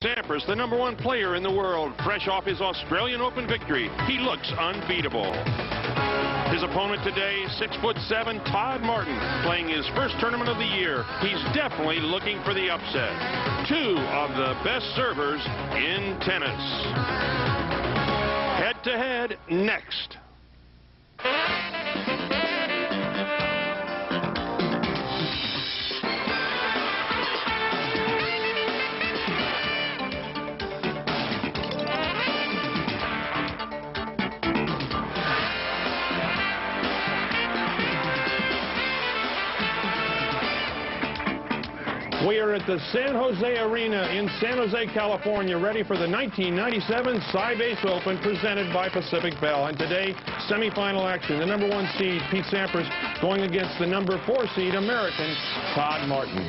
Sampras, the #1 player in the world, fresh off his Australian Open victory. He looks unbeatable. His opponent today, 6'7", Todd Martin, playing his first tournament of the year. He's definitely looking for the upset. Two of the best servers in tennis. Head-to-head next. We are at the San Jose Arena in San Jose, California, ready for the 1997 Sybase Open presented by Pacific Bell. And today, semifinal action. The #1 seed, Pete Sampras, going against the #4 seed, American Todd Martin.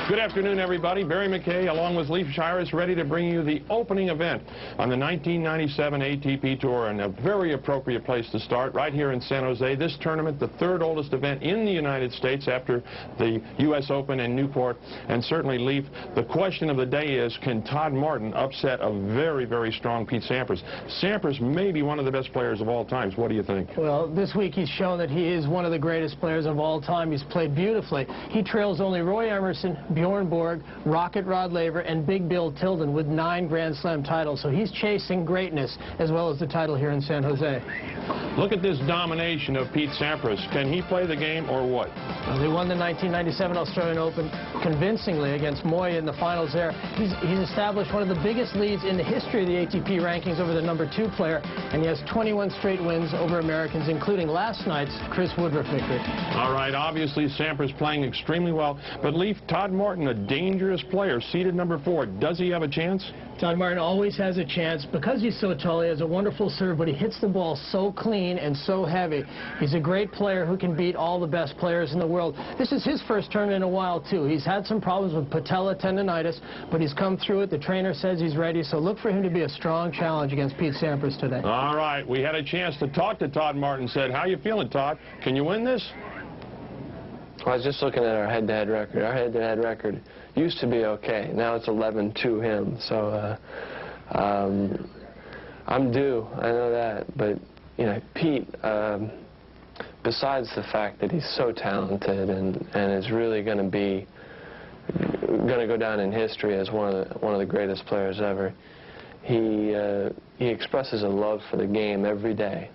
Good afternoon, everybody. Barry McKay, along with Leif Shire, is ready to bring you the opening event on the 1997 ATP Tour, and a very appropriate place to start right here in San Jose. This tournament, the third oldest event in the United States after the U.S. Open in Newport. And certainly, Leif, the question of the day is, can Todd Martin upset a very, very strong Pete Sampras? Sampras may be one of the best players of all times. What do you think? Well, this week he's shown that he is one of the greatest players of all time. He's played beautifully. He trails only Roy Emerson, Bjorn Borg, Rocket Rod Laver, and Big Bill Tilden with 9 Grand Slam titles. So he's chasing greatness as well as the title here in San Jose. Look at this domination of Pete Sampras. Can he play the game or what? Well, he won the 1997 Australian Open convincingly against Moy in the finals there. He's established one of the biggest leads in the history of the ATP rankings over the #2 player, and he has 21 straight wins over Americans, including last night's Chris Woodruff victory. All right, obviously Sampras playing extremely well, but Leif, Todd Martin, a dangerous player, seeded #4. Does he have a chance? Todd Martin always has a chance. Because he's so tall, he has a wonderful serve, but he hits the ball so clean and so heavy. He's a great player who can beat all the best players in the world. This is his first tournament in a while, too. He's had some problems with patella tendonitis, but he's come through it. The trainer says he's ready, so look for him to be a strong challenge against Pete Sampras today. All right, we had a chance to talk to Todd Martin. Said, how you feeling, Todd? Can you win this? I was just looking at our head-to-head record. Our head-to-head record used to be okay. Now it's 11 to him. So I'm due. I know that. But, you know, Pete, besides the fact that he's so talented and is really going to go down in history as one of the greatest players ever, he expresses a love for the game every day.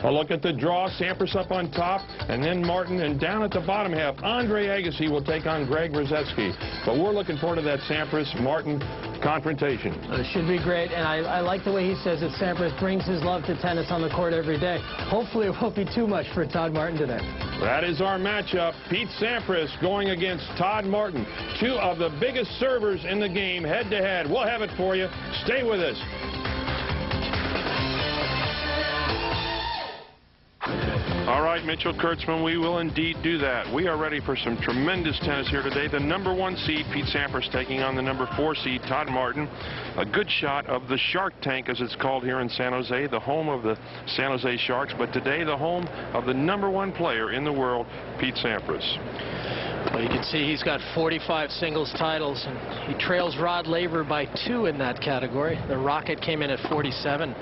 A look at the draw, Sampras up on top, and then Martin, and down at the bottom half, Andre Agassi will take on Greg Rosetsky. But we're looking forward to that Sampras-Martin confrontation. It should be great, and I like the way he says that Sampras brings his love to tennis on the court every day. Hopefully it won't be too much for Todd Martin today. That is our matchup. Pete Sampras going against Todd Martin. Two of the biggest servers in the game, head-to-head. We'll have it for you. Stay with us. All right, Mitchell Kurtzman, we will indeed do that. We are ready for some tremendous tennis here today. The #1 seed, Pete Sampras, taking on the #4 seed, Todd Martin. A good shot of the Shark Tank, as it's called here in San Jose, the home of the San Jose Sharks, but today the home of the #1 player in the world, Pete Sampras. Well, you can see he's got 45 singles titles, and he trails Rod Laver by 2 in that category. The Rocket came in at 47.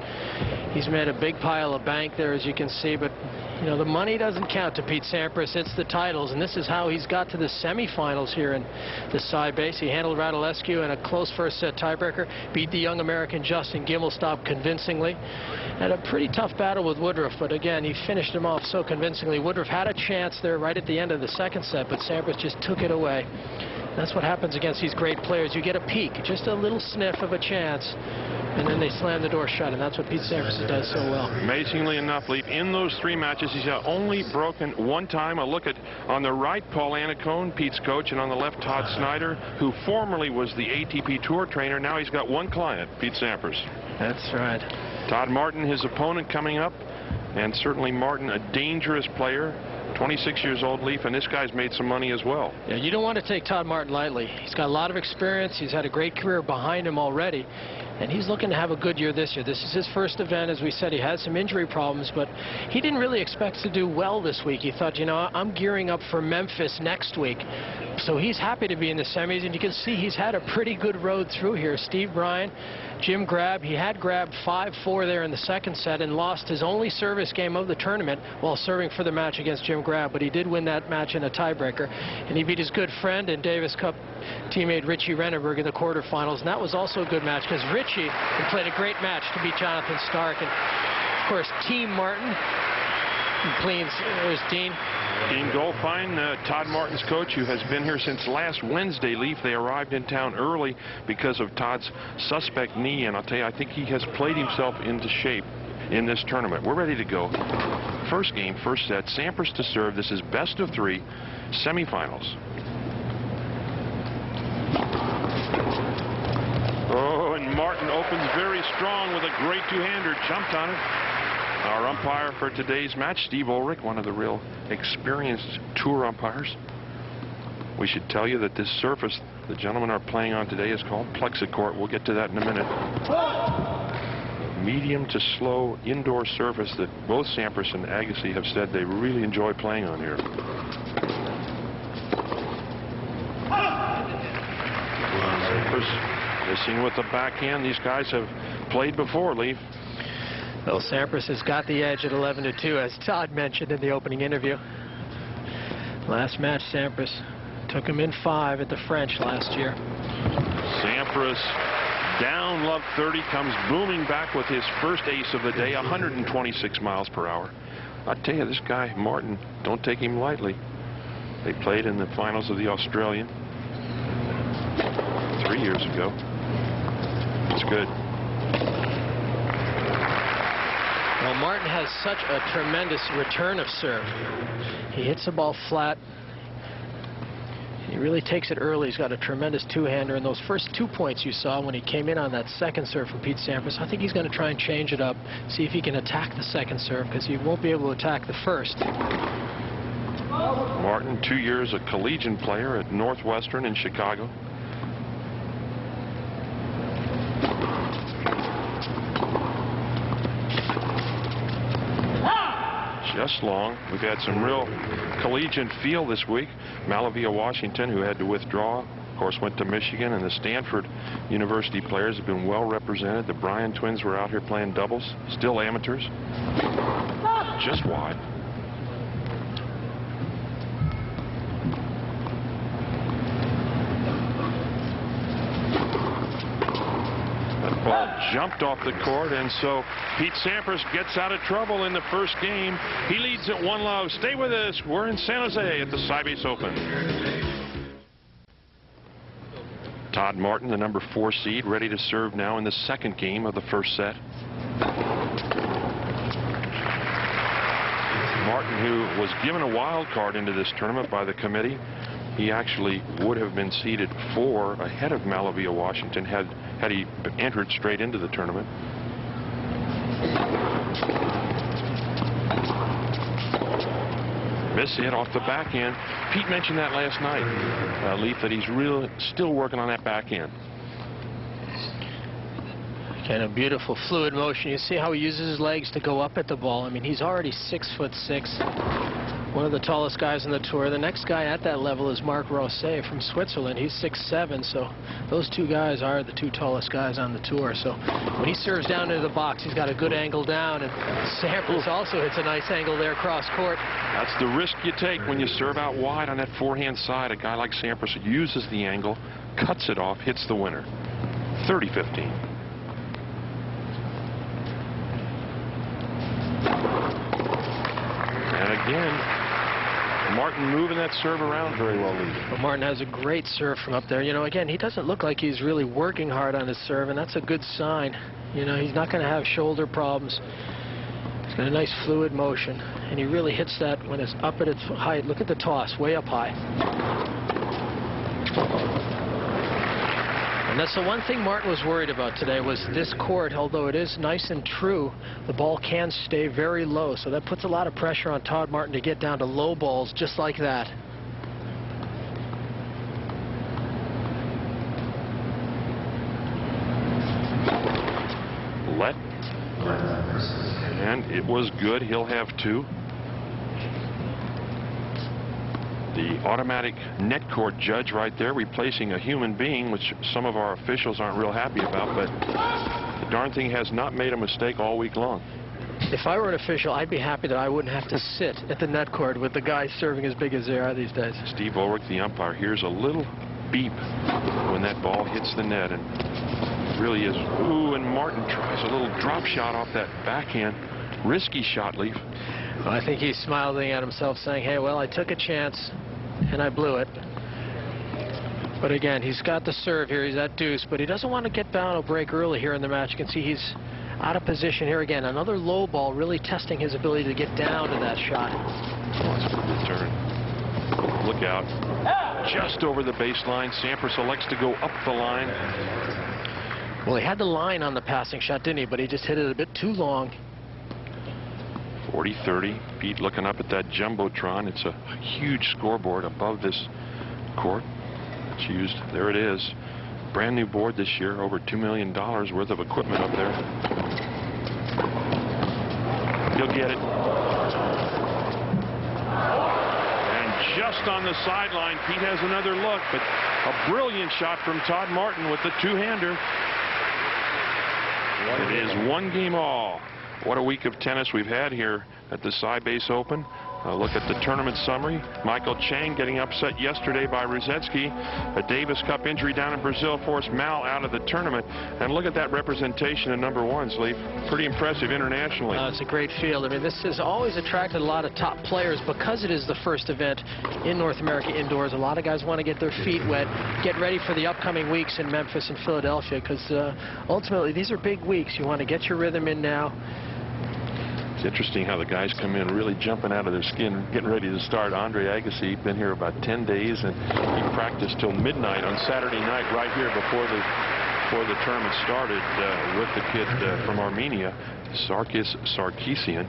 He's made a big pile of bank there, as you can see, but you know, the money doesn't count to Pete Sampras. It's the titles, and this is how he's got to the semifinals here in the Sybase. He handled Radulescu in a close first-set tiebreaker, beat the young American Justin Gimelstob convincingly. Had a pretty tough battle with Woodruff, but again, he finished him off so convincingly. Woodruff had a chance there right at the end of the second set, but Sampras just took it away. That's what happens against these great players. You get a peek, just a little sniff of a chance, and then they slam the door shut, and that's what Pete Sampras does so well. Amazingly enough, Leif, in those 3 matches, he's only broken 1 time. A look at, on the right, Paul Annacone, Pete's coach, and on the left, Todd Snyder, who formerly was the ATP Tour trainer. Now he's got 1 client, Pete Sampras. That's right. Todd Martin, his opponent, coming up, and certainly Martin, a dangerous player. 26 years old, Leif, and this guy's made some money as well. Yeah, you don't want to take Todd Martin lightly. He's got a lot of experience. He's had a great career behind him already. and he's looking to have a good year this year. This is his first event. As we said, he had some injury problems, but he didn't really expect to do well this week. He thought, you know, I'm gearing up for Memphis next week. So he's happy to be in the semis, and you can see he's had a pretty good road through here. Steve Bryan, Jim Grab, he had grabbed 5-4 there in the second set and lost his only service game of the tournament while serving for the match against Jim Grab, but he did win that match in a tiebreaker, and he beat his good friend and Davis Cup teammate Richie Renneberg in the quarterfinals, and that was also a good match because Richie had played a great match to beat Jonathan Stark. And of course, T.Martin cleans. There's Dean. Dean Goldfein, Todd Martin's coach, who has been here since last Wednesday. Leaf, they arrived in town early because of Todd's suspect knee, and I'll tell you, I think he has played himself into shape in this tournament. We're ready to go. First game, first set, Sampras to serve. This is best of 3 semifinals. Oh, and Martin opens very strong with a great two-hander. Jumped on it. Our umpire for today's match, Steve Ulrich, one of the real experienced tour umpires. We should tell you that this surface the gentlemen are playing on today is called Plexicourt. We'll get to that in a minute. Medium to slow indoor surface that both Sampras and Agassi have said they really enjoy playing on here. Sampras missing with the backhand. These guys have played before, Leaf. Well, Sampras has got the edge at 11-2, as Todd mentioned in the opening interview. Last match, Sampras took him in 5 at the French last year. Sampras down love 30, comes booming back with his first ace of the day, 126 miles per hour. I tell you, this guy Martin, don't take him lightly. They played in the finals of the Australian 3 years ago. It's good. Well, Martin has such a tremendous return of serve. He hits the ball flat. He really takes it early. He's got a tremendous two-hander. And those first 2 points you saw when he came in on that second serve from Pete Sampras, I think he's going to try and change it up, see if he can attack the second serve, because he won't be able to attack the first. Martin, 2 years a collegiate player at Northwestern in Chicago. Just long. We've had some real collegiate feel this week. Malavia Washington, who had to withdraw, of course, went to Michigan, and the Stanford University players have been well represented. The Bryan twins were out here playing doubles, still amateurs. Just wide. Ball jumped off the court, and so Pete Sampras gets out of trouble in the first game. He leads at 1-0. Stay with us. We're in San Jose at the Sybase Open. Todd Martin, the number 4 seed, ready to serve now in the second game of the first set. Martin, who was given a wild card into this tournament by the committee, he actually would have been seeded 4 ahead of Malavia Washington had he entered straight into the tournament. Miss hit off the backhand. Pete mentioned that last night, Leaf, that he's still working on that backhand. Kind of beautiful fluid motion. You see how he uses his legs to go up at the ball. I mean, he's already 6'6". One of the tallest guys on the tour. The next guy at that level is Marc Rosset from Switzerland. He's 6'7", so those 2 guys are the 2 tallest guys on the tour. So when he serves down into the box, he's got a good angle down, and Sampras also hits a nice angle there cross court. That's the risk you take when you serve out wide on that forehand side. A guy like Sampras uses the angle, cuts it off, hits the winner. 30-15. And again, Martin moving that serve around very well, Lee. Well, Martin has a great serve from up there. You know, again, he doesn't look like he's really working hard on his serve, and that's a good sign. You know, he's not going to have shoulder problems. He's got a nice fluid motion, and he really hits that when it's up at its height. Look at the toss, way up high. And that's the one thing Martin was worried about today, was this court, although it is nice and true, the ball can stay very low. So that puts a lot of pressure on Todd Martin to get down to low balls just like that. It was good. He'll have 2. The automatic net court judge right there, replacing a human being, which some of our officials aren't real happy about, but the darn thing has not made a mistake all week long. If I were an official, I'd be happy that I wouldn't have to sit at the net court with the guys serving as big as they are these days. Steve Ulrich, the umpire, hears a little beep when that ball hits the net, and really is. Ooh, and Martin tries a little drop shot off that backhand. Risky shot, Leaf. Well, I think he's smiling at himself saying, hey, well, I took a chance and I blew it. But again, he's got the serve here. He's at deuce, but he doesn't want to get down or break early here in the match. You can see he's out of position here again. Another low ball, really testing his ability to get down to that shot. Oh, it's a good return. Look out. Just over the baseline. Sampras elects to go up the line. Well, he had the line on the passing shot, didn't he? But he just hit it a bit too long. 40-30. Pete looking up at that jumbotron. It's a huge scoreboard above this court. It's used. There it is. Brand new board this year. Over $2 million worth of equipment up there. He'll get it. And just on the sideline, Pete has another look, but a brilliant shot from Todd Martin with the two-hander. It is 1 game all. What a week of tennis we've had here at the Sybase Open. A look at the tournament summary. Michael Chang getting upset yesterday by Ruzetsky. A Davis Cup injury down in Brazil forced Mal out of the tournament. And look at that representation in #1s, Leaf. Pretty impressive internationally. It's a great field. I mean, this has always attracted a lot of top players because it is the first event in North America indoors. A lot of guys want to get their feet wet, get ready for the upcoming weeks in Memphis and Philadelphia, because ultimately these are big weeks. You want to get your rhythm in now. It's interesting how the guys come in really jumping out of their skin, getting ready to start. Andre Agassi, been here about 10 days, and he practiced till midnight on Saturday night right here before the tournament started with the kid from Armenia, Sarkis Sarkisian.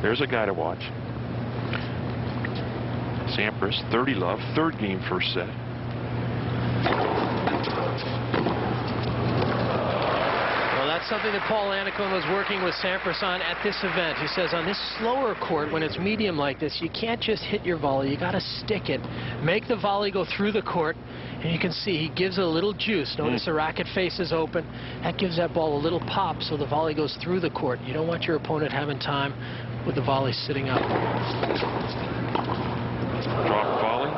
There's a guy to watch. Sampras, 30-love, 3rd game, 1st set. That's something that Paul Annacone was working with Sampras on at this event. He says on this slower court, when it's medium like this, you can't just hit your volley. You got to stick it. Make the volley go through the court. And you can see he gives it a little juice. Notice the racket face is open. That gives that ball a little pop so the volley goes through the court. You don't want your opponent having time with the volley sitting up. Drop volley.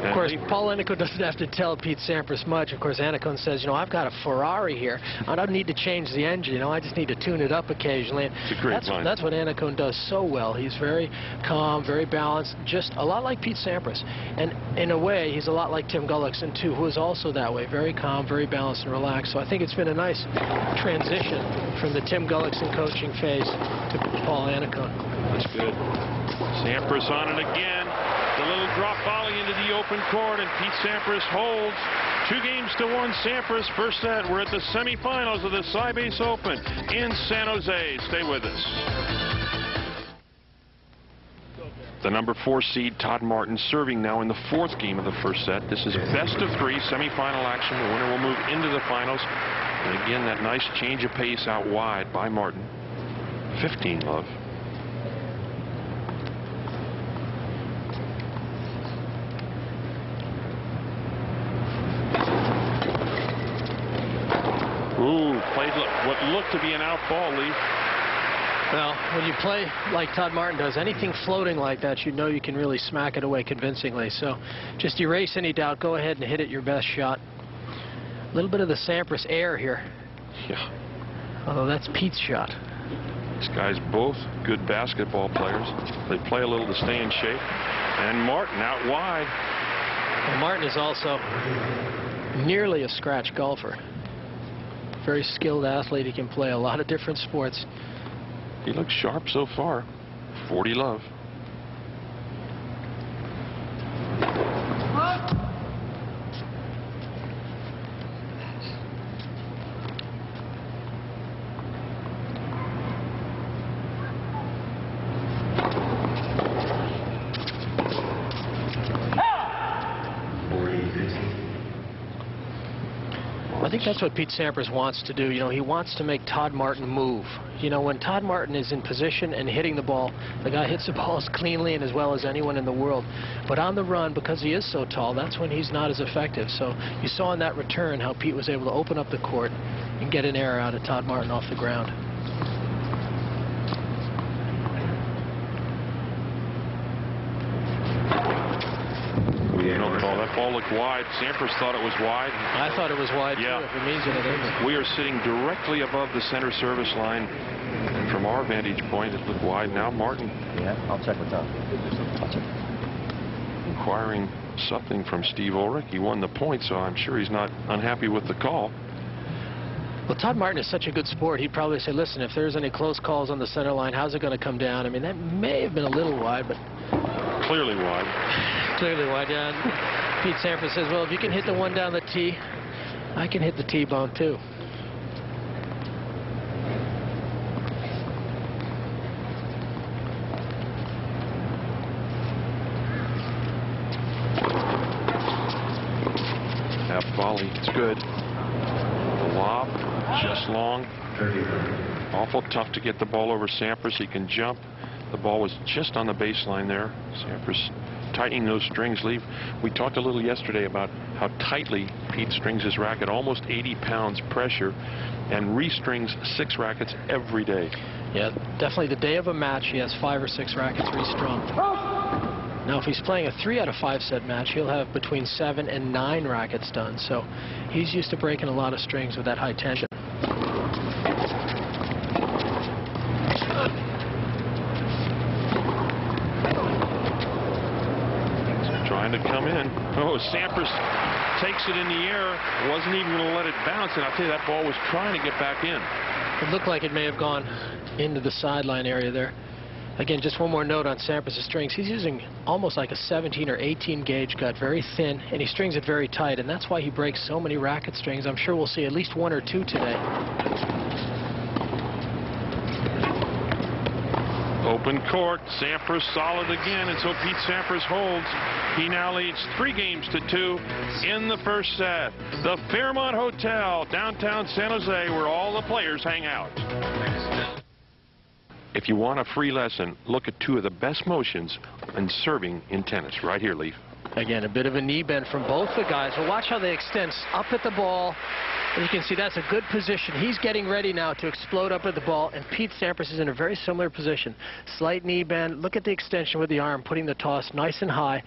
Of course, Paul Annacone doesn't have to tell Pete Sampras much. Of course, Annacone says, you know, I've got a Ferrari here. I don't need to change the engine. You know, I just need to tune it up occasionally. It's a great line. That's what Annacone does so well. He's very calm, very balanced, just a lot like Pete Sampras. And in a way, he's a lot like Tim Gullickson, too, who is also that way. Very calm, very balanced and relaxed. So I think it's been a nice transition from the Tim Gullickson coaching phase to Paul Annacone. That's good. Sampras on it again. The little drop volley into the open court, and Pete Sampras holds 2-1 Sampras. First set. We're at the semifinals of the Sybase Open in San Jose. Stay with us. The #4 seed Todd Martin serving now in the 4th game of the first set. This is best of 3 semifinal action. The winner will move into the finals. And again, that nice change of pace out wide by Martin. 15-love. Ooh, played what looked to be an out ball, Leaf. Well, when you play like Todd Martin does, anything floating like that, you know you can really smack it away convincingly. So just erase any doubt. Go ahead and hit it your best shot. A little bit of the Sampras air here. Yeah. Although that's Pete's shot. These guys both good basketball players. They play a little to stay in shape. And Martin out wide. Well, Martin is also nearly a scratch golfer. Very skilled athlete. He can play a lot of different sports. He looks sharp so far. 40-love. I think that's what Pete Sampras wants to do. You know, he wants to make Todd Martin move. You know, when Todd Martin is in position and hitting the ball, the guy hits the ball as cleanly and as well as anyone in the world. But on the run, because he is so tall, that's when he's not as effective. So you saw in that return how Pete was able to open up the court and get an error out of Todd Martin off the ground. That ball looked wide. Sampras thought it was wide. I thought it was wide, too, if it means anything. We are sitting directly above the center service line. And from our vantage point, it looked wide. Now Martin. Yeah, I'll check with Todd. Inquiring something from Steve Ulrich. He won the point, so I'm sure he's not unhappy with the call. Well, Todd Martin is such a good sport. He'd probably say, listen, if there's any close calls on the center line, how's it going to come down? I mean, that may have been a little wide, but... Clearly wide. Clearly wide, yeah. Pete Sampras says, well, if you can hit the one down the tee, I can hit the T-bone, too. Half volley. It's good. The lob, just long. Awful tough to get the ball over Sampras. He can jump. The ball was just on the baseline there. Sampras tightening those strings. We talked a little yesterday about how tightly Pete strings his racket, almost 80 pounds pressure, and restrings 6 rackets every day. Yeah, definitely the day of a match, he has 5 or 6 rackets restrung. Now, if he's playing a 3 out of 5 set match, he'll have between 7 and 9 rackets done. So he's used to breaking a lot of strings with that high tension. To come in. Oh, Sampras takes it in the air. Wasn't even going to let it bounce, and I'll tell you, that ball was trying to get back in. It looked like it may have gone into the sideline area there. Again, just one more note on Sampras' strings. He's using almost like a 17 or 18 gauge gut, very thin, and he strings it very tight, and that's why he breaks so many racket strings. I'm sure we'll see at least 1 or 2 today. Open court. Sampras solid again, and so Pete Sampras holds. He now leads 3 games to 2 in the first set. The Fairmont Hotel, downtown San Jose, where all the players hang out. If you want a free lesson, look at 2 of the best motions in serving in tennis. Right here, Leaf. Again, a bit of a knee bend from both the guys. Well, watch how they extend up at the ball. And you can see that's a good position. He's getting ready now to explode up at the ball, and Pete Sampras is in a very similar position. Slight knee bend. Look at the extension with the arm, putting the toss nice and high.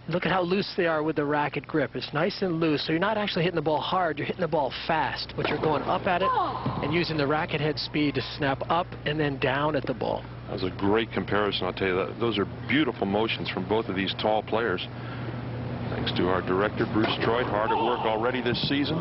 Look at how loose they are with the racket grip. It's nice and loose, so you're not actually hitting the ball hard. You're hitting the ball fast, but you're going up at it and using the racket head speed to snap up and then down at the ball. That was a great comparison, I'll tell you. Those are beautiful motions from both of these tall players. Thanks to our director, Bruce Troy, hard at work already this season.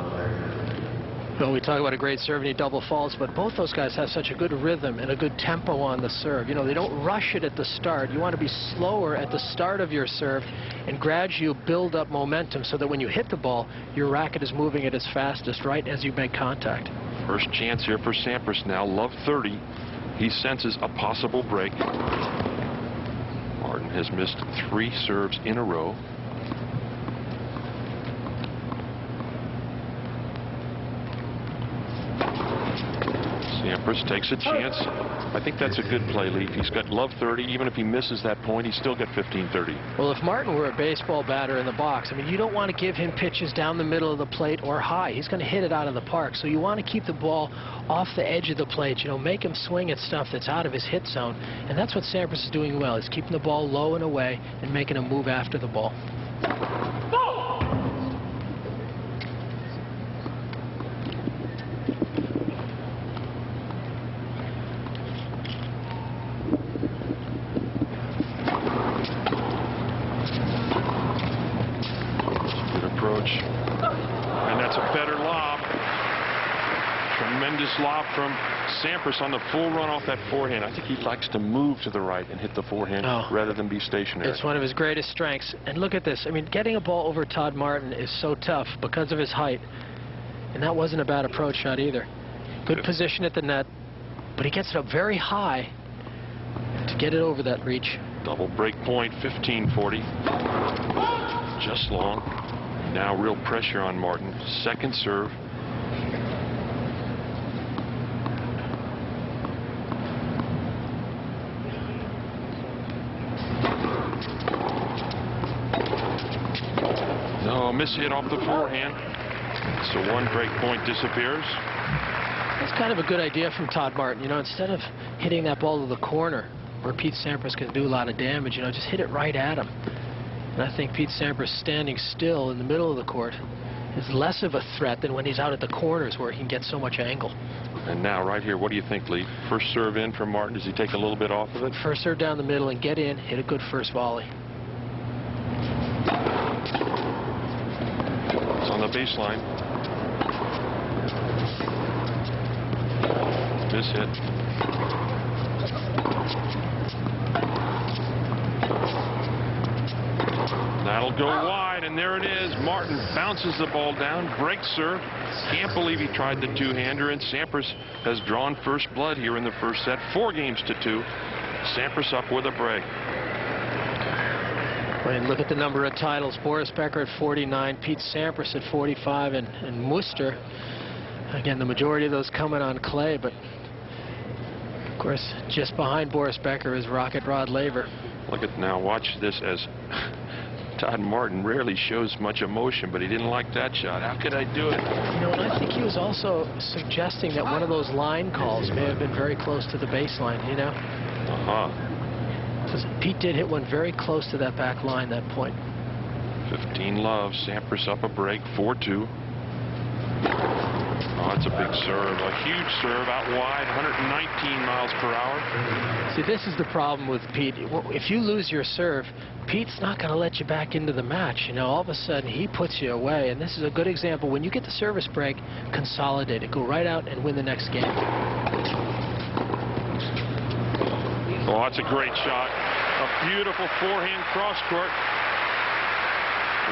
Well, we talk about a great serve and he double faults, but both those guys have such a good rhythm and a good tempo on the serve. You know, they don't rush it at the start. You want to be slower at the start of your serve and gradually build up momentum so that when you hit the ball, your racket is moving at its fastest right as you make contact. First chance here for Sampras now. Love 30. He senses a possible break. Martin has missed 3 serves in a row. Sampras takes a chance. I think that's a good play, Leaf. He's got love 30. Even if he misses that point, he's still got 15-30. Well, if Martin were a baseball batter in the box, I mean, you don't want to give him pitches down the middle of the plate or high. He's going to hit it out of the park. So you want to keep the ball off the edge of the plate. You know, make him swing at stuff that's out of his hit zone. And that's what Sampras is doing well. He's keeping the ball low and away and making him move after the ball. And that's a better lob. Tremendous lob from Sampras on the full run off that forehand. I think he likes to move to the right and hit the forehand rather than be stationary. It's one of his greatest strengths. And look at this. I mean, getting a ball over Todd Martin is so tough because of his height. And that wasn't a bad approach shot either. Good position at the net, but he gets it up very high to get it over that reach. Double break point, 15-40. Just long. Now real pressure on Martin. Second serve. No, miss hit off the forehand. So one break point disappears. That's kind of a good idea from Todd Martin. You know, instead of hitting that ball to the corner where Pete Sampras can do a lot of damage, you know, just hit it right at him. And I think Pete Sampras standing still in the middle of the court is less of a threat than when he's out at the corners where he can get so much angle. And now right here, what do you think, Lee? First serve in from Martin. Does he take a little bit off of it? First serve down the middle and get in, hit a good first volley. It's on the baseline. Miss hit. That'll go wide, and there it is. Martin bounces the ball down, breaks serve. Can't believe he tried the two-hander, and Sampras has drawn first blood here in the first set. 4-2. Sampras up with a break. And look at the number of titles. Boris Becker at 49, Pete Sampras at 45, and Muster. Again, the majority of those coming on clay, but of course, just behind Boris Becker is Rocket Rod Laver. Look at now, watch this as Todd Martin rarely shows much emotion, but he didn't like that shot. How could I do it? You know, and I think he was also suggesting that one of those line calls may have been very close to the baseline, you know? Because Pete did hit one very close to that back line that point. 15 love. Sampras up a break. 4-2. Oh, that's a big serve. A huge serve out wide. 119 miles per hour. See, this is the problem with Pete. If you lose your serve, Pete's not going to let you back into the match. You know, all of a sudden he puts you away. And this is a good example. When you get the service break, consolidate it. Go right out and win the next game. Oh, that's a great shot. A beautiful forehand cross court.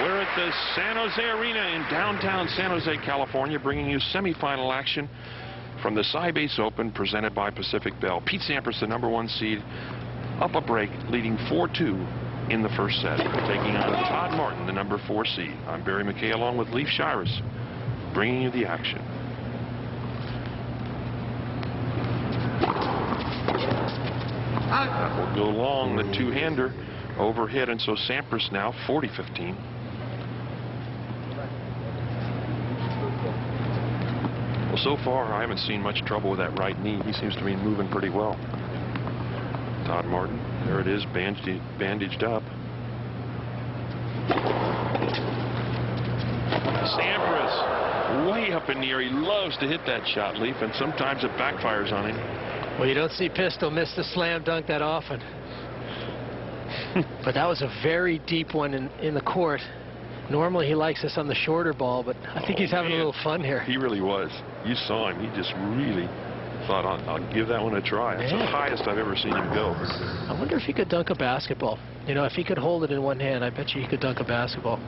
We're at the San Jose Arena in downtown San Jose, California, bringing you semifinal action from the Sybase Open presented by Pacific Bell. Pete Sampras, the #1 seed, up a break, leading 4-2 in the first set, taking on Todd Martin, the #4 seed. I'm Barry McKay along with Leif Shiras, bringing you the action. That will go long. The two-hander overhit, and so Sampras now 40-15. Well, so far I haven't seen much trouble with that right knee. He seems to be moving pretty well. Todd Martin, there it is, bandaged up. Sampras way up in the air. He loves to hit that shot, Leaf, and sometimes it backfires on him. Well, you don't see Pistol miss the slam dunk that often. But that was a very deep one in the court. Normally he likes this on the shorter ball, but I think he's having a little fun here. He really was. You saw him. He just really thought, I'll give that one a try. That's the highest I've ever seen him go. I wonder if he could dunk a basketball. You know, if he could hold it in one hand, I bet you he could dunk a basketball.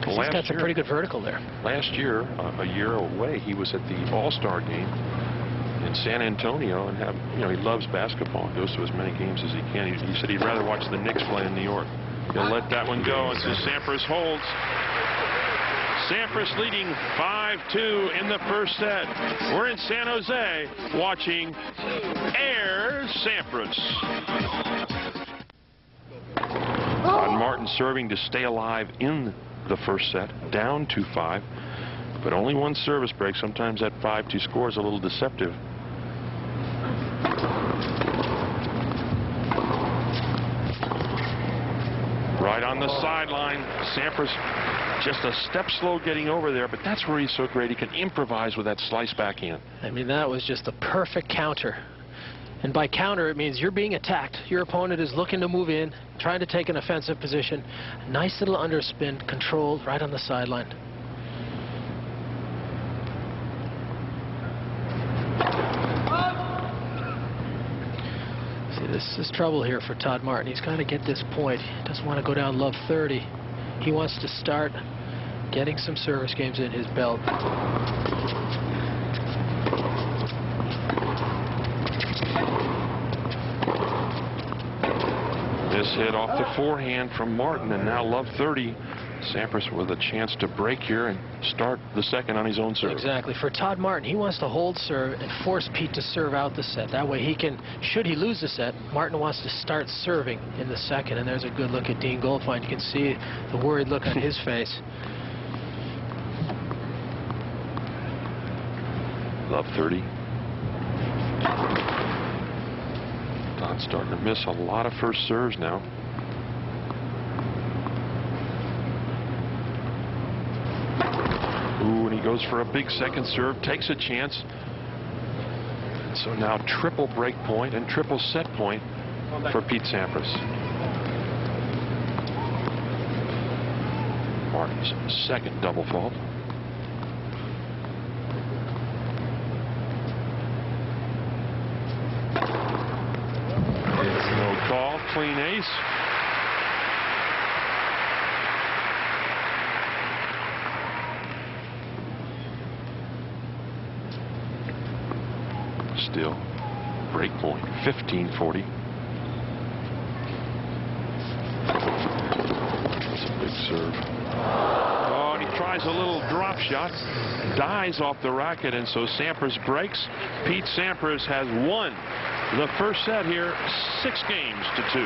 He's got some pretty good vertical there. Last year, a year away, he was at the All-Star game in San Antonio, and he loves basketball. Goes to as many games as he can. He said he'd rather watch the Knicks play in New York. He'll let that one go, and so Sampras holds. Sampras leading 5-2 in the first set. We're in San Jose watching Air Sampras. Todd Martin serving to stay alive in the first set, down 2-5, but only one service break. Sometimes that 5-2 score is a little deceptive. Right on the sideline, Sampras just a step slow getting over there, but that's where he's so great. He can improvise with that slice backhand. I mean, that was just a perfect counter. And by counter, it means you're being attacked. Your opponent is looking to move in, trying to take an offensive position. Nice little underspin, controlled right on the sideline. See, this is trouble here for Todd Martin. He's got to get this point. He doesn't want to go down love 30. He wants to start getting some service games in his belt. This hit off the forehand from Martin, and now love 30 Sampras with a chance to break here and start the second on his own serve. Exactly. For Todd Martin, he wants to hold serve and force Pete to serve out the set. That way he can, should he lose the set, Martin wants to start serving in the second. And there's a good look at Dean Goldfein. You can see the worried look on his face. Love 30. Todd's starting to miss a lot of first serves now. Ooh, and he goes for a big second serve, takes a chance. So now triple break point and triple set point for Pete Sampras. Martin's second double fault. No call, clean ace. Still break point, 15-40. That's a big serve. Oh, and he tries a little drop shot, dies off the racket, and so Sampras breaks. Pete Sampras has won the first set here, 6-2.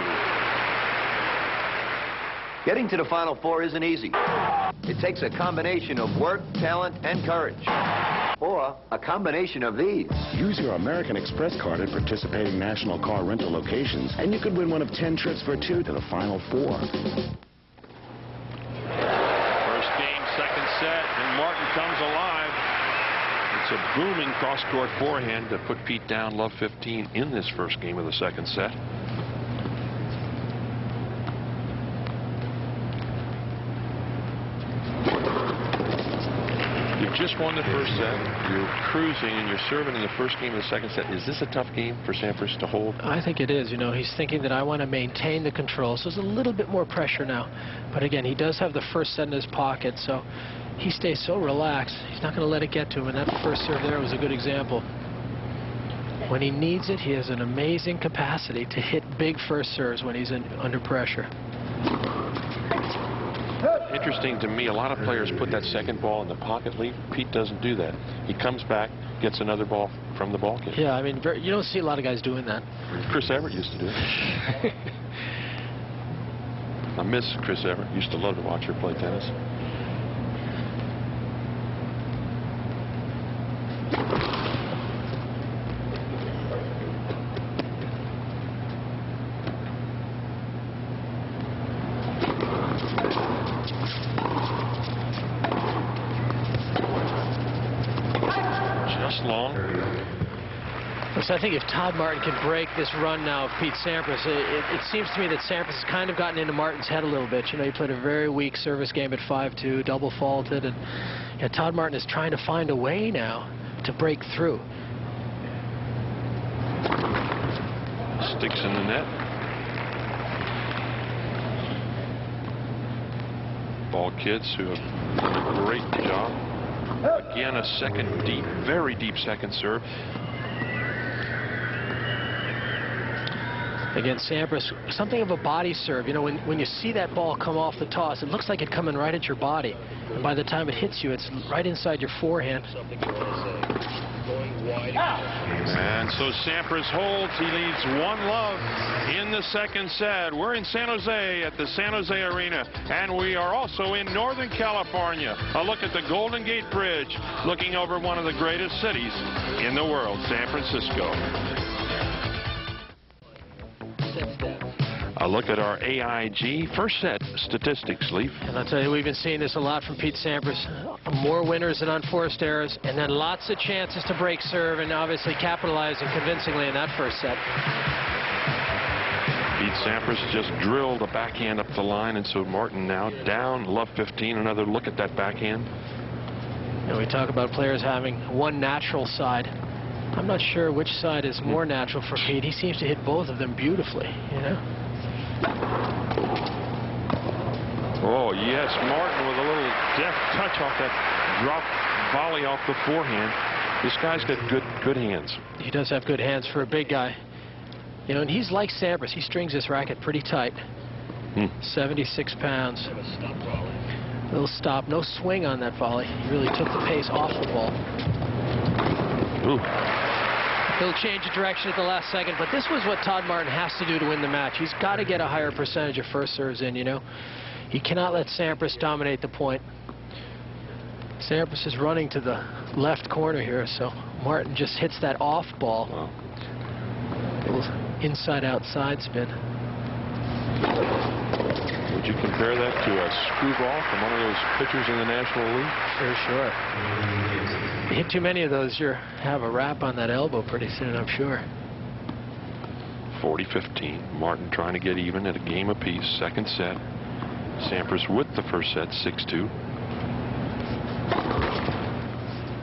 Getting to the Final Four isn't easy. It takes a combination of work, talent, and courage. Or a combination of these. Use your American Express card at participating national car rental locations, and you could win one of 10 trips for 2 to the Final Four. First game, second set, and Martin comes alive. It's a booming cross-court forehand to put Pete down, love 15 in this first game of the second set. You've just won the first set. You're cruising and you're serving in the first game of the second set. Is this a tough game for Sampras to hold? I think it is. You know, he's thinking that I want to maintain the control. So there's a little bit more pressure now. But again, he does have the first set in his pocket. So he stays so relaxed. He's not going to let it get to him. And that first serve there was a good example. When he needs it, he has an amazing capacity to hit big first serves when he's under pressure. Interesting to me, a lot of players put that second ball in the pocket lead. Pete doesn't do that. He comes back, gets another ball from the ball kid. Yeah, I mean, you don't see a lot of guys doing that. Chris Evert used to do it. I miss Chris Evert. Used to love to watch her play tennis. Long. So I think if Todd Martin can break this run now of Pete Sampras, it seems to me that Sampras has kind of gotten into Martin's head a little bit. You know, he played a very weak service game at 5-2, double faulted, and Todd Martin is trying to find a way now to break through. Sticks in the net. Ball kids who have done a great job. Again, a second deep, very deep second serve. Again, Sampras, something of a body serve. You know, when you see that ball come off the toss, it looks like it coming right at your body. And by the time it hits you, it's right inside your forehand. And so Sampras holds. He leads 1-love in the second set. We're in San Jose at the San Jose Arena, and we are also in Northern California. A look at the Golden Gate Bridge, looking over one of the greatest cities in the world, San Francisco. A look at our AIG first set statistics, Leaf. And I'll tell you, we've been seeing this a lot from Pete Sampras. More winners than unforced errors, and then lots of chances to break serve, and obviously capitalizing convincingly in that first set. Pete Sampras just drilled a backhand up the line, and so Martin now down, love 15. Another look at that backhand. And we talk about players having one natural side. I'm not sure which side is more natural for Pete. He seems to hit both of them beautifully, you know. Oh, yes, Martin with a little deft touch off that drop volley off the forehand. This guy's got good hands. He does have good hands for a big guy. You know, and he's like Sampras. He strings his racket pretty tight. 76 pounds. Little stop, no swing on that volley. He really took the pace off the ball. Ooh. He'll change the direction at the last second, but this was what Todd Martin has to do to win the match. He's got to get a higher percentage of first serves in, you know. He cannot let Sampras dominate the point. Sampras is running to the left corner here, so Martin just hits that off ball. Wow. Little inside-outside spin. Would you compare that to a screwball from one of those pitchers in the National League? Sure. You hit too many of those, you have a wrap on that elbow pretty soon, I'm sure. 40-15. Martin trying to get even at a game apiece. Second set. Sampras with the first set, 6-2.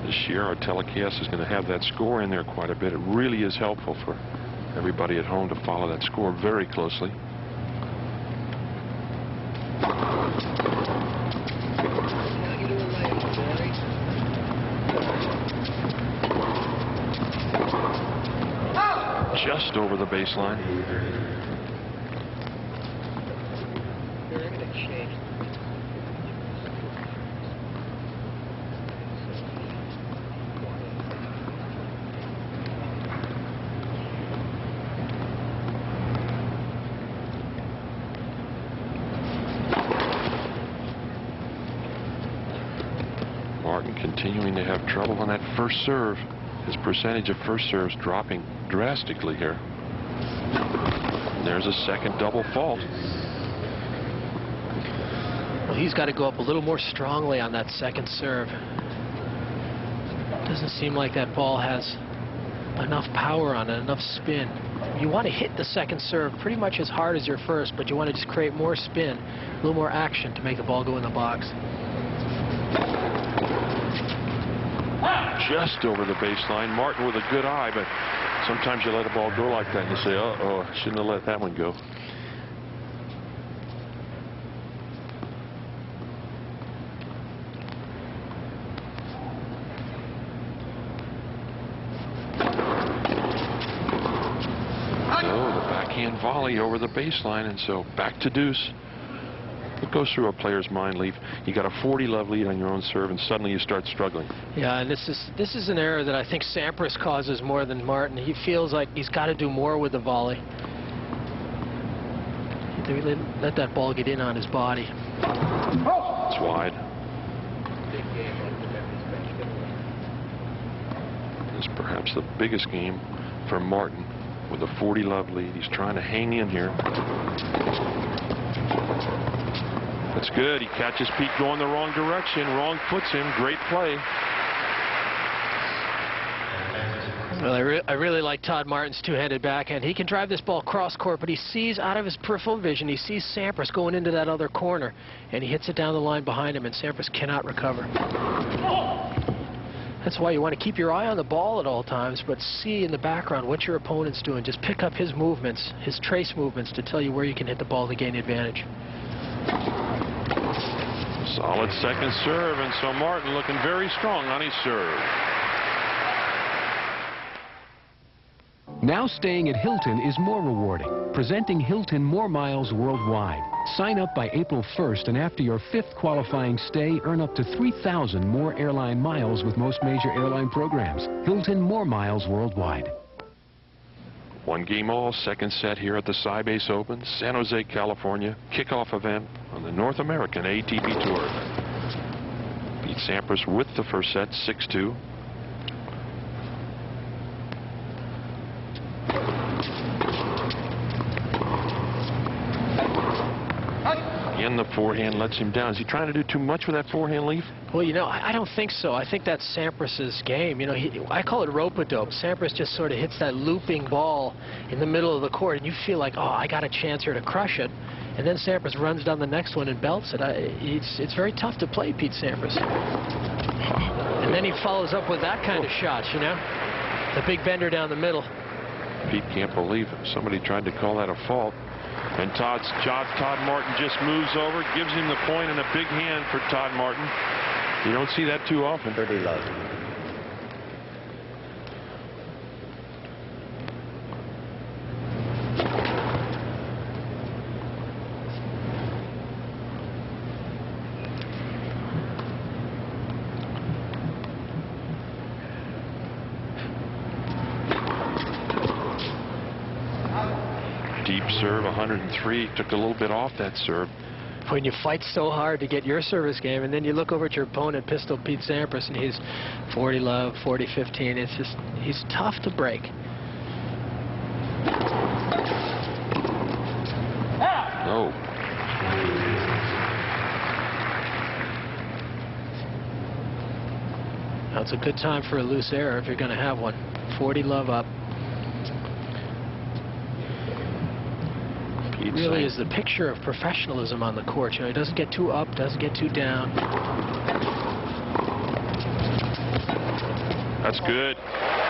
This year, our telecast is going to have that score in there quite a bit. It really is helpful for everybody at home to follow that score very closely. Just over the baseline. Martin continuing to have trouble on that first serve. His percentage of first serves dropping drastically here. There's a second double fault. Well, he's got to go up a little more strongly on that second serve. Doesn't seem like that ball has enough power on it, enough spin. You want to hit the second serve pretty much as hard as your first, but you want to just create more spin, a little more action to make the ball go in the box. Just over the baseline. Martin with a good eye, but sometimes you let a ball go like that and you say, uh-oh, shouldn't have let that one go. Oh, the backhand volley over the baseline, and so back to deuce. What goes through a player's mind, Leaf? You got a 40-love lead on your own serve, and suddenly you start struggling. Yeah, and this is an error that I think Sampras causes more than Martin. He feels like he's got to do more with the volley. He really let that ball get in on his body. It's wide. This is perhaps the biggest game for Martin with a 40-love lead. He's trying to hang in here. That's good. He catches Pete going the wrong direction. Wrong puts him. Great play. Well, I really like Todd Martin's two-handed backhand. He can drive this ball cross-court, but he sees out of his peripheral vision, he sees Sampras going into that other corner, and he hits it down the line behind him, and Sampras cannot recover. That's why you want to keep your eye on the ball at all times, but see in the background what your opponent's doing. Just pick up his movements, his trace movements, to tell you where you can hit the ball to gain advantage. Solid second serve, and so Martin looking very strong on his serve. Now staying at Hilton is more rewarding. Presenting Hilton More Miles Worldwide. Sign up by April 1st, and after your 5th qualifying stay, earn up to 3,000 more airline miles with most major airline programs. Hilton More Miles Worldwide. One game all, second set here at the Sybase Open, San Jose, California. Kickoff event on the North American ATP Tour. Pete Sampras with the first set, 6-2. Again, the forehand lets him down. Is he trying to do too much with that forehand, Leaf? Well, you know, I don't think so. I think that's Sampras's game. You know, I call it rope-a-dope. Sampras just sort of hits that looping ball in the middle of the court, and you feel like, oh, I got a chance here to crush it. And then Sampras runs down the next one and belts it. It's very tough to play Pete Sampras. And then he follows up with that kind of shots, you know? The big bender down the middle. Pete can't believe it. Somebody tried to call that a fault. And Todd Martin just moves over, gives him the point, and a big hand for Todd Martin. You don't see that too often. Pretty low. serve, 103. Took a little bit off that serve. When you fight so hard to get your service game, and then you look over at your opponent, Pistol Pete Sampras, and he's 40 love, 40-15. It's just, he's tough to break. No. That's a good time for a loose error if you're going to have one. 40 love up. Pete really is the picture of professionalism on the court. You know, he doesn't get too up, doesn't get too down. That's good.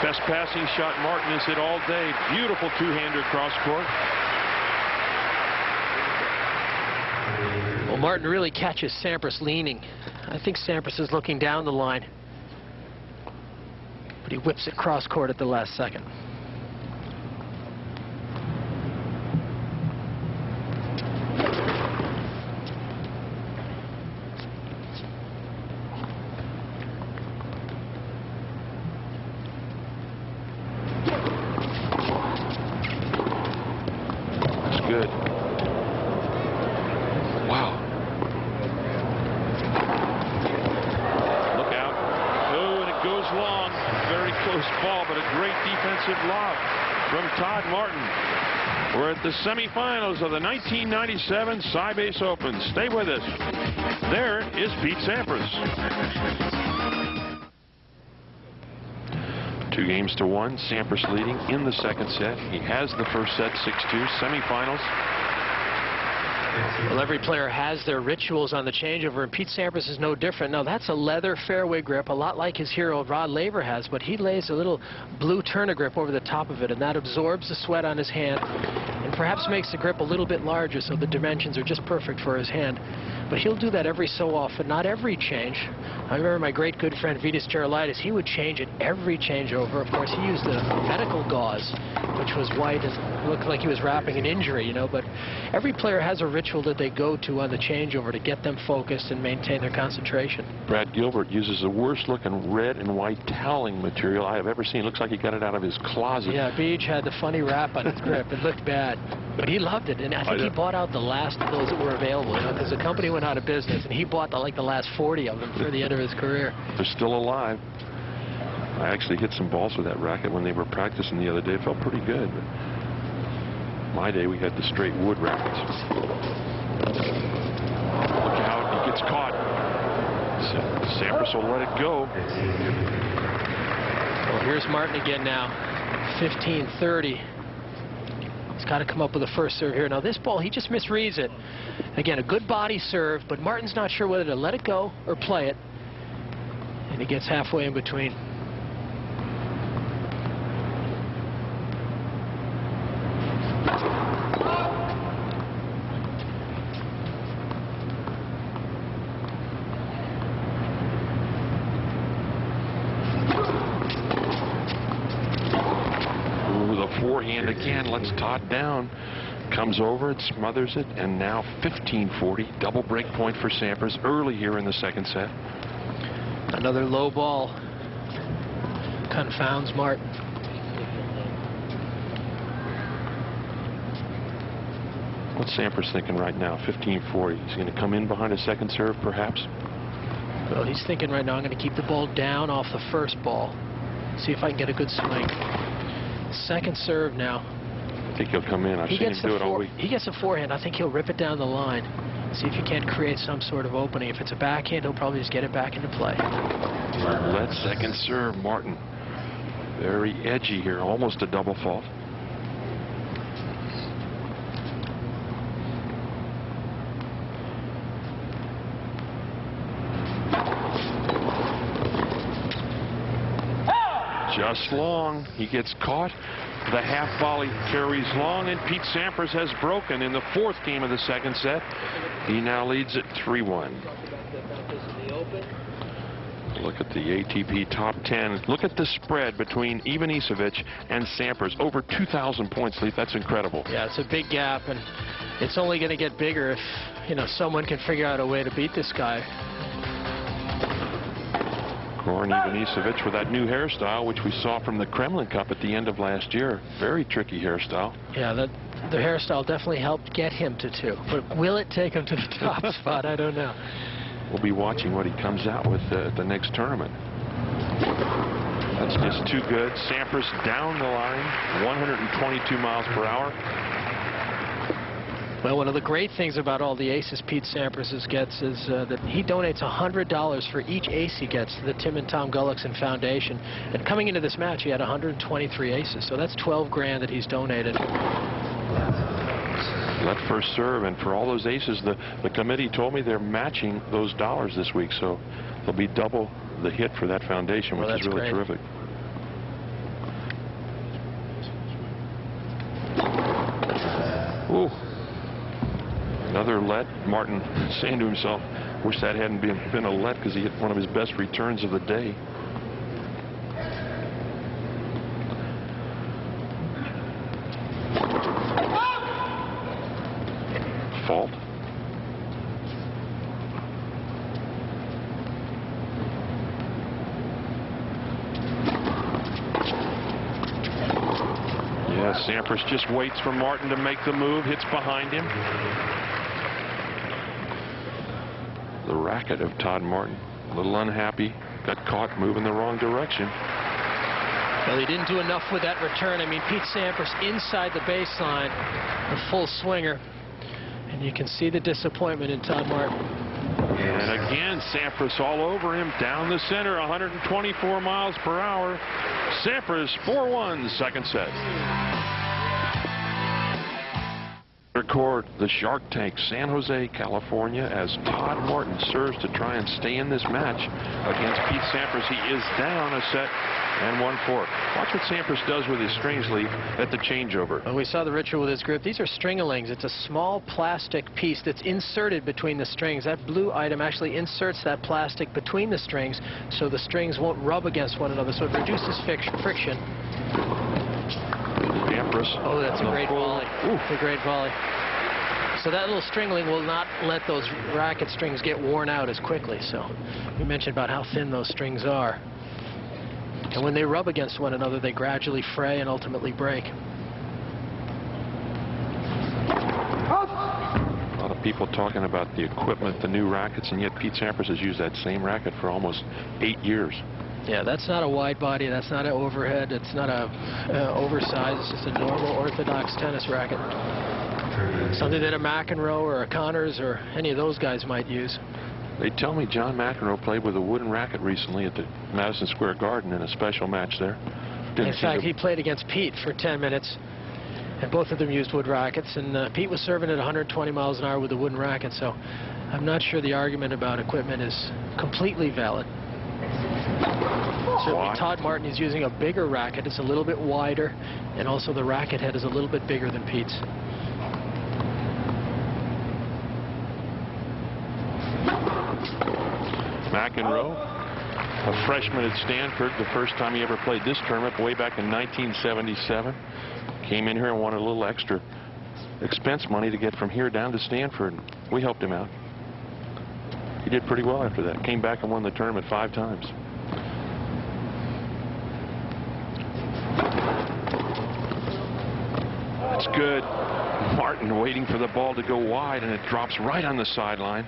Best passing shot Martin has hit all day. Beautiful two-hander cross court. Well, Martin really catches Sampras leaning. I think Sampras is looking down the line. But he whips it cross court at the last second. Good. Wow. Look out. Oh, and it goes long. Very close ball, but a great defensive lob from Todd Martin. We're at the semifinals of the 1997 Sybase Open. Stay with us. There is Pete Sampras. 2-1. Sampras leading in the second set. He has the first set 6-2. Semifinals. Well, every player has their rituals on the changeover, and Pete Sampras is no different. Now, that's a leather fairway grip, a lot like his hero Rod Laver has, but he lays a little blue Turner grip over the top of it, and that absorbs the sweat on his hand and perhaps makes the grip a little bit larger, so the dimensions are just perfect for his hand. But he'll do that every so often, not every change. I remember my great good friend Vitas Gerulaitis, he would change it every changeover. Of course, he used the medical gauze, which was white and looked like he was wrapping an injury, you know. But every player has a ritual that they go to on the changeover to get them focused and maintain their concentration. Brad Gilbert uses the worst looking red and white toweling material I have ever seen. Looks like he got it out of his closet. Yeah, Beach had the funny wrap on his grip. It looked bad, but he loved it, and I think he bought out the last of those that were available, you know, because the company went out of business, and he bought like the last 40 of them for the end of his career. They're still alive. I actually hit some balls with that racket when they were practicing the other day. It felt pretty good. But my day, we had the straight wood rackets. Look out, he gets caught. Sampras will let it go. Well, here's Martin again now. 15-30. He's got to come up with a first serve here. Now, this ball, he just misreads it. Again, a good body serve, but Martin's not sure whether to let it go or play it. And he gets halfway in between. Forehand again, lets Todd down. Comes over, it smothers it, and now 15-40. Double break point for Sampras early here in the second set. Another low ball confounds Martin. What's Sampras thinking right now? 15-40. He's going to come in behind a second serve, perhaps? Well, he's thinking right now, I'm going to keep the ball down off the first ball. See if I can get a good swing. Second serve now. I think he'll come in. I've seen him do it all week. He gets a forehand. I think he'll rip it down the line. See if he can't create some sort of opening. If it's a backhand, he'll probably just get it back into play. Let second serve, Martin. Very edgy here. Almost a double fault. Just long. He gets caught. The half volley carries long, and Pete Sampras has broken in the fourth game of the second set. He now leads at 3-1. Look at the ATP top 10. Look at the spread between Ivanisevic and Sampras. Over 2,000 points, Leaf. That's incredible. Yeah, it's a big gap, and it's only going to get bigger if, you know, someone can figure out a way to beat this guy. Goran Ivanisevic with that new hairstyle, which we saw from the Kremlin Cup at the end of last year. Very tricky hairstyle. Yeah, the hairstyle definitely helped get him to 2. But will it take him to the top spot? I don't know. We'll be watching what he comes out with at the next tournament. That's just too good. Sampras down the line, 122 miles per hour. Well, one of the great things about all the aces Pete Sampras gets is that he donates $100 for each ace he gets to the Tim and Tom Gullickson Foundation. And coming into this match, he had 123 aces, so that's 12 grand that he's donated. Let first serve, and for all those aces, the committee told me they're matching those dollars this week, so there'll be double the hit for that foundation, which is really terrific. Ooh. Another let. Martin saying to himself, wish that hadn't been a let, because he hit one of his best returns of the day. Fault. Yeah, Sampras just waits for Martin to make the move, hits behind him. The racket of Todd Martin, a little unhappy, got caught moving the wrong direction. Well, he didn't do enough with that return. I mean, Pete Sampras inside the baseline, the full swinger, and you can see the disappointment in Todd Martin. And again, Sampras all over him, down the center, 124 miles per hour. Sampras 4-1, second set. Record the Shark Tank, San Jose, California, as Todd Martin serves to try and stay in this match against Pete Sampras. He is down a set and 1-4. Watch what Sampras does with his strings lead at the changeover. Well, we saw the ritual with his grip. These are string-a-lings. It's a small plastic piece that's inserted between the strings. That blue item actually inserts that plastic between the strings so the strings won't rub against one another, so it reduces friction. Sampras. Oh, that's a great volley. It's a great volley. So that little stringling will not let those racket strings get worn out as quickly. So we mentioned about how thin those strings are. And when they rub against one another, they gradually fray and ultimately break. A lot of people talking about the equipment, the new rackets, and yet Pete Sampras has used that same racket for almost 8 years. Yeah, that's not a wide body. That's not an overhead. It's not a oversized. It's just a normal orthodox tennis racket. Something that a McEnroe or a Connors or any of those guys might use. They tell me John McEnroe played with a wooden racket recently at the Madison Square Garden in a special match there. In fact, he played against Pete for 10 minutes, and both of them used wood rackets. And Pete was serving at 120 miles an hour with a wooden racket, so I'm not sure the argument about equipment is completely valid. Certainly, Todd Martin is using a bigger racket. It's a little bit wider, and also the racket head is a little bit bigger than Pete's. McEnroe, a freshman at Stanford, the first time he ever played this tournament way back in 1977. Came in here and wanted a little extra expense money to get from here down to Stanford. We helped him out. He did pretty well after that. Came back and won the tournament 5 times. That's good. Martin waiting for the ball to go wide, and it drops right on the sideline.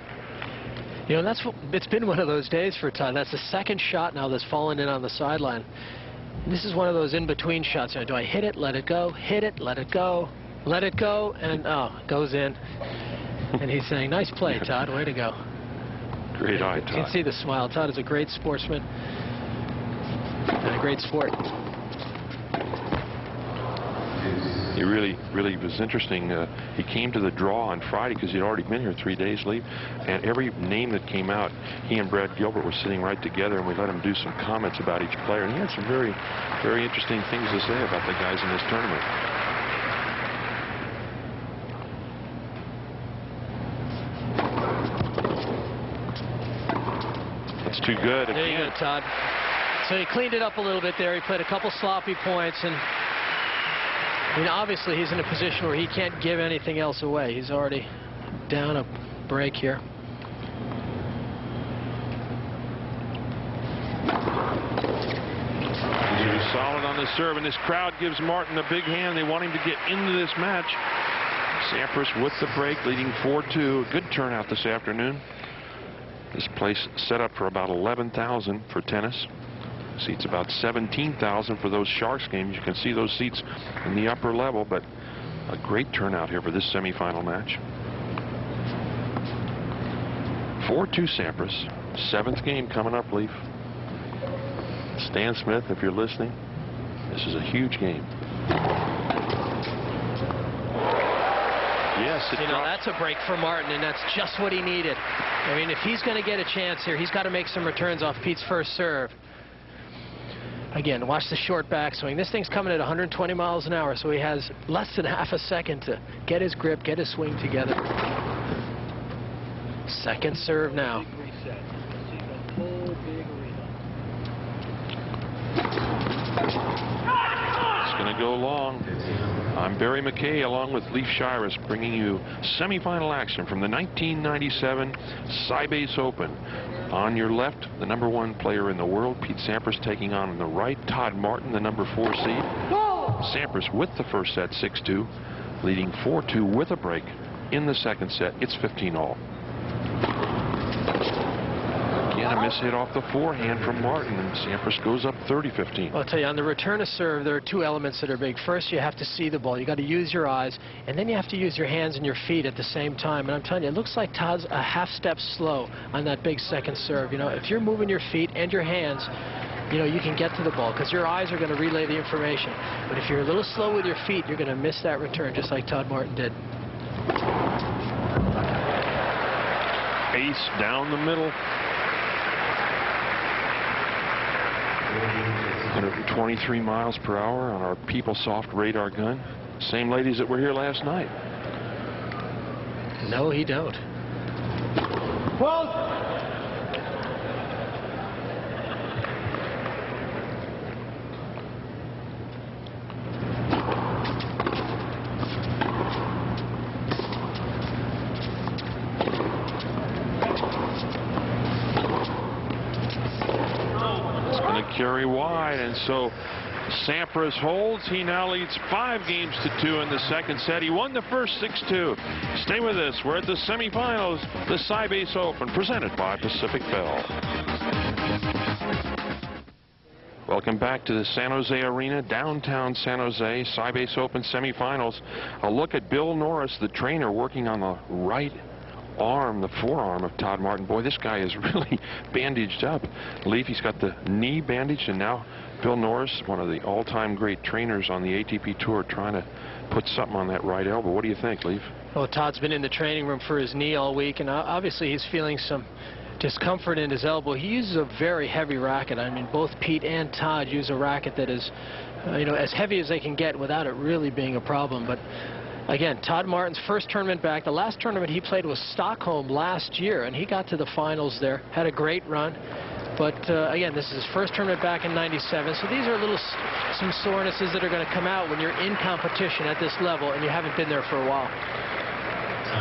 You know, it's been one of those days for Todd. That's the second shot now that's fallen in on the sideline. This is one of those in-between shots. You know, do I hit it, let it go, hit it, let it go, let it go, and it goes in. And he's saying, nice play, Todd, way to go. Great eye, Todd. You can see the smile. Todd is a great sportsman and a great sport. He really was interesting. He came to the draw on Friday because he'd already been here 3 days leave, and every name that came out, he and Brad Gilbert were sitting right together, and we let him do some comments about each player, and he had some very interesting things to say about the guys in this tournament. That's too good. There you go, Todd. So he cleaned it up a little bit there. He played a couple sloppy points, and I mean, obviously, he's in a position where he can't give anything else away. He's already down a break here. the serve, and this crowd gives Martin a big hand. They want him to get into this match. Sampras with the break, leading 4-2. Good turnout this afternoon. This place set up for about 11,000 for tennis. Seats about 17,000 for those Sharks games. You can see those seats in the upper level, but a great turnout here for this semifinal match. 4-2 Sampras. 7th game coming up, Leaf. Stan Smith, if you're listening, this is a huge game. Yes, you know, that's a break for Martin, and that's just what he needed. I mean, if he's going to get a chance here, he's got to make some returns off Pete's first serve. Again, watch the short backswing. This thing's coming at 120 miles an hour, so he has less than half a second to get his grip, get his swing together. Second serve now. It's going to go long. I'm Barry McKay along with Leif Shiras, bringing you semifinal action from the 1997 Saibase Open. On your left, the #1 player in the world, Pete Sampras, taking on the right, Todd Martin, the #4 seed. Sampras with the first set, 6-2, leading 4-2 with a break in the second set. It's 15-all. Again, a miss hit off the forehand from Martin, and Sampras goes up 30-15. Well, I'll tell you, on the return of serve, there are two elements that are big. First, you have to see the ball. You got to use your eyes, and then you have to use your hands and your feet at the same time. And I'm telling you, it looks like Todd's a half step slow on that big second serve. You know, if you're moving your feet and your hands, you know, you can get to the ball because your eyes are going to relay the information. But if you're a little slow with your feet, you're going to miss that return, just like Todd Martin did. Ace down the middle. 123 miles per hour on our PeopleSoft radar gun. Same ladies that were here last night. No, he don't. Well, carry wide, and so Sampras holds. He now leads 5-2 in the second set. He won the first 6-2. Stay with us. We're at the semifinals, the Saibase Open, presented by Pacific Bell. Welcome back to the San Jose Arena, downtown San Jose, Saibase Open semifinals. A look at Bill Norris, the trainer, working on the right arm, the forearm of Todd Martin. Boy, this guy is really bandaged up. Leaf, he's got the knee bandaged, and now Bill Norris, one of the all-time great trainers on the ATP Tour, trying to put something on that right elbow. What do you think, Leaf? Well, Todd's been in the training room for his knee all week, and obviously he's feeling some discomfort in his elbow. He uses a very heavy racket. I mean, both Pete and Todd use a racket that is, you know, as heavy as they can get without it really being a problem. But again, Todd Martin's first tournament back. The last tournament he played was Stockholm last year, and he got to the finals there. Had a great run. But again, this is his first tournament back in '97. So these are some sorenesses that are going to come out when you're in competition at this level and you haven't been there for a while.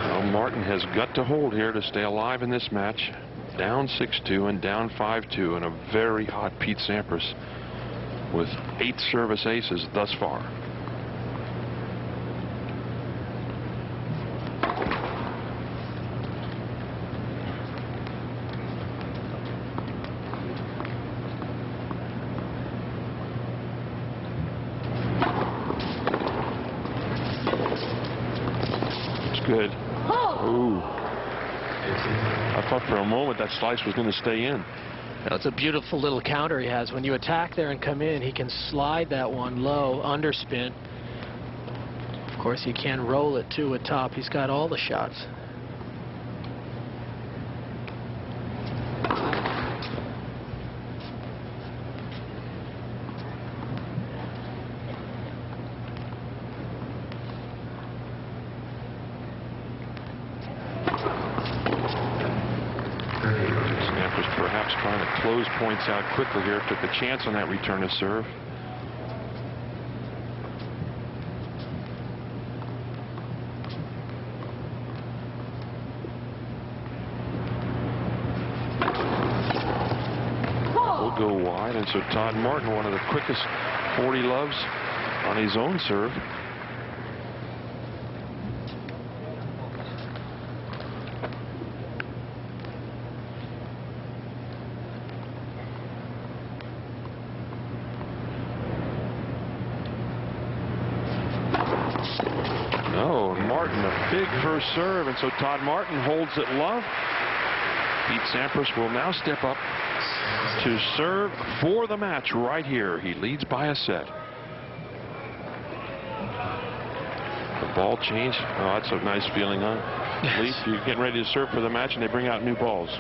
Well, Martin has got to hold here to stay alive in this match. Down 6-2 and down 5-2, and a very hot Pete Sampras with 8 service aces thus far. Good. Ooh. I thought for a moment that slice was going to stay in. Now, it's a beautiful little counter he has. When you attack there and come in, he can slide that one low, underspin. Of course, he can roll it too at top. He's got all the shots. Perhaps trying to close points out quickly here. Took a chance on that return of serve. Will go wide, and so Todd Martin, one of the quickest 40 loves on his own serve. No, Martin, a big first serve, and so Todd Martin holds it love. Pete Sampras will now step up to serve for the match right here. He leads by a set. The ball change. Oh, that's a nice feeling, huh? Leaf, you're getting ready to serve for the match, and they bring out new balls.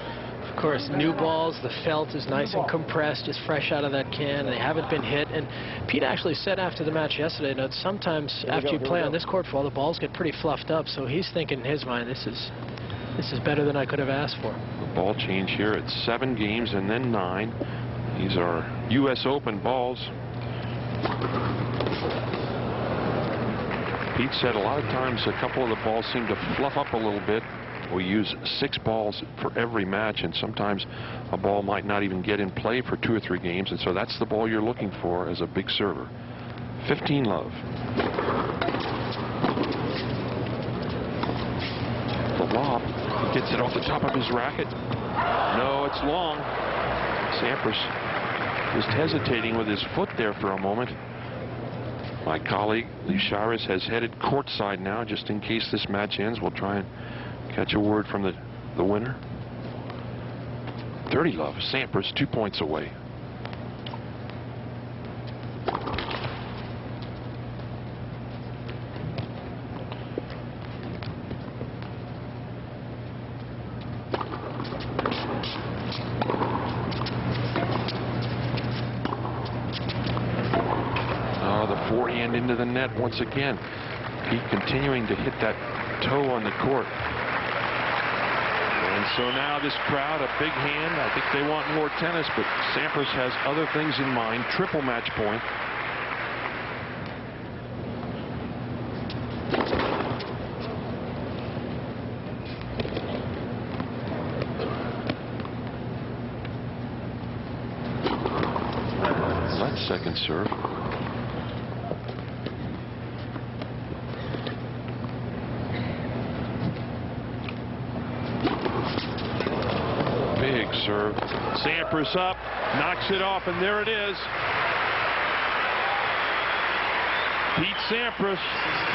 Of course, new balls. The felt is nice and compressed, just fresh out of that can. They haven't been hit. And Pete actually said after the match yesterday that sometimes after you play on this court for all, the balls get pretty fluffed up. So he's thinking in his mind, this is better than I could have asked for. The ball change here at 7 games and then 9. These are U.S. Open balls. Pete said a lot of times a couple of the balls seem to fluff up a little bit. We use 6 balls for every match, and sometimes a ball might not even get in play for 2 or 3 games, and so that's the ball you're looking for as a big server. 15 love. The lob. He gets it off the top of his racket. No, it's long. Sampras just hesitating with his foot there for a moment. My colleague, Lee Shiras, has headed courtside now, just in case this match ends. We'll try and catch a word from the winner. 30 love. Sampras 2 points away. Oh, the forehand into the net once again. Pete continuing to hit that toe on the court. And so now this crowd, a big hand. I think they want more tennis, but Sampras has other things in mind. Triple match point. That's second serve. Serve. Sampras up, knocks it off, and there it is. Pete Sampras,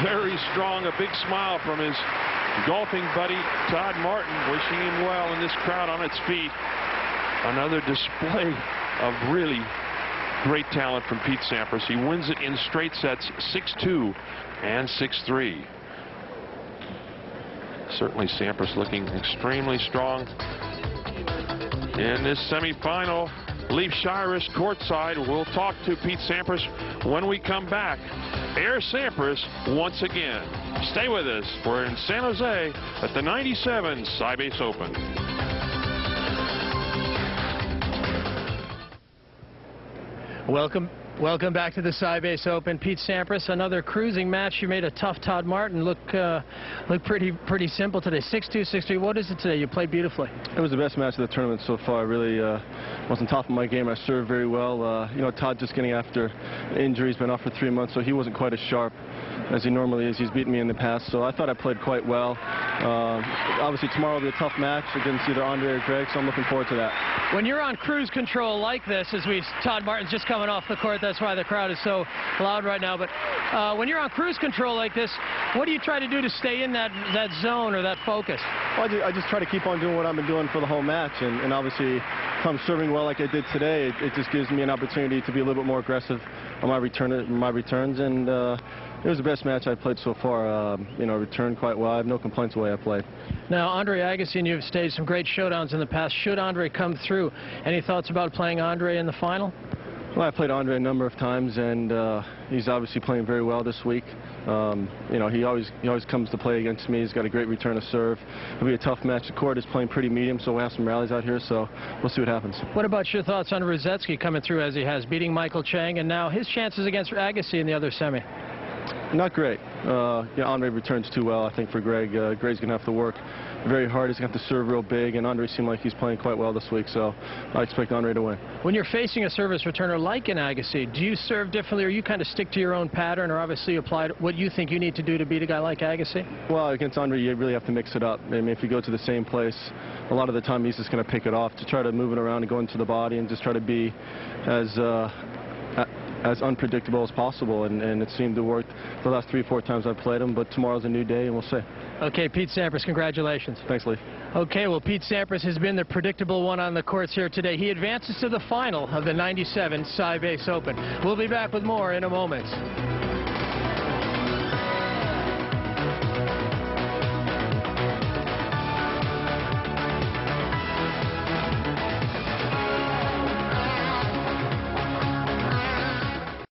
very strong, a big smile from his golfing buddy Todd Martin, wishing him well, and this crowd on its feet. Another display of really great talent from Pete Sampras. He wins it in straight sets, 6-2 and 6-3. Certainly Sampras looking extremely strong in this semifinal. Leaf Shiras courtside. We'll talk to Pete Sampras when we come back. Air Sampras once again. Stay with us. We're in San Jose at the 97 Sybase Open. Welcome back to the Sybase Open. Pete Sampras, another cruising match. You made a tough Todd Martin look pretty simple today. 6-2, 6-3. What is it today? You played beautifully. It was the best match of the tournament so far. I really was on top of my game. I served very well. You know, Todd just getting after injury. He's been off for 3 months, so he wasn't quite as sharp as he normally is. He's beaten me in the past, so I thought I played quite well. Obviously, tomorrow will be a tough match against either Andre or Greg, so I'm looking forward to that. When you're on cruise control like this, Todd Martin's just coming off the court, that's why the crowd is so loud right now, but when you're on cruise control like this, what do you try to do to stay in that zone or that focus? Well, I just try to keep on doing what I've been doing for the whole match, and obviously, if I'm serving well like I did today, it just gives me an opportunity to be a little bit more aggressive on my returns, and it was the best match I've played so far. You know, returned quite well. I have no complaints the way I played. Now, Andre Agassi and you have staged some great showdowns in the past. Should Andre come through, any thoughts about playing Andre in the final? Well, I played Andre a number of times, and he's obviously playing very well this week. You know, he always comes to play against me. He's got a great return to serve. It'll be a tough match. The court is playing pretty medium, so we'll have some rallies out here, so we'll see what happens. What about your thoughts on Rosetsky coming through as he has, beating Michael Chang, and now his chances against Agassi in the other semi? Not great. Yeah, Andre returns too well, I think, for Greg. Greg's going to have to work very hard. He's going to have to serve real big, and Andre seemed like he's playing quite well this week, so I expect Andre to win. When you're facing a service returner like an Agassi, do you serve differently, or you kind of stick to your own pattern, or obviously apply what you think you need to do to beat a guy like Agassi? Well, against Andre, you really have to mix it up. I mean, if you go to the same place, a lot of the time he's just going to pick it off to try to move it around and go into the body and just try to be as unpredictable as possible, and it seemed to work the last 3 or 4 times I've played him, but tomorrow's a new day, and we'll see. Okay, Pete Sampras, congratulations. Thanks, Lee. Okay, well, Pete Sampras has been the predictable one on the courts here today. He advances to the final of the '97 Sybase Open. We'll be back with more in a moment.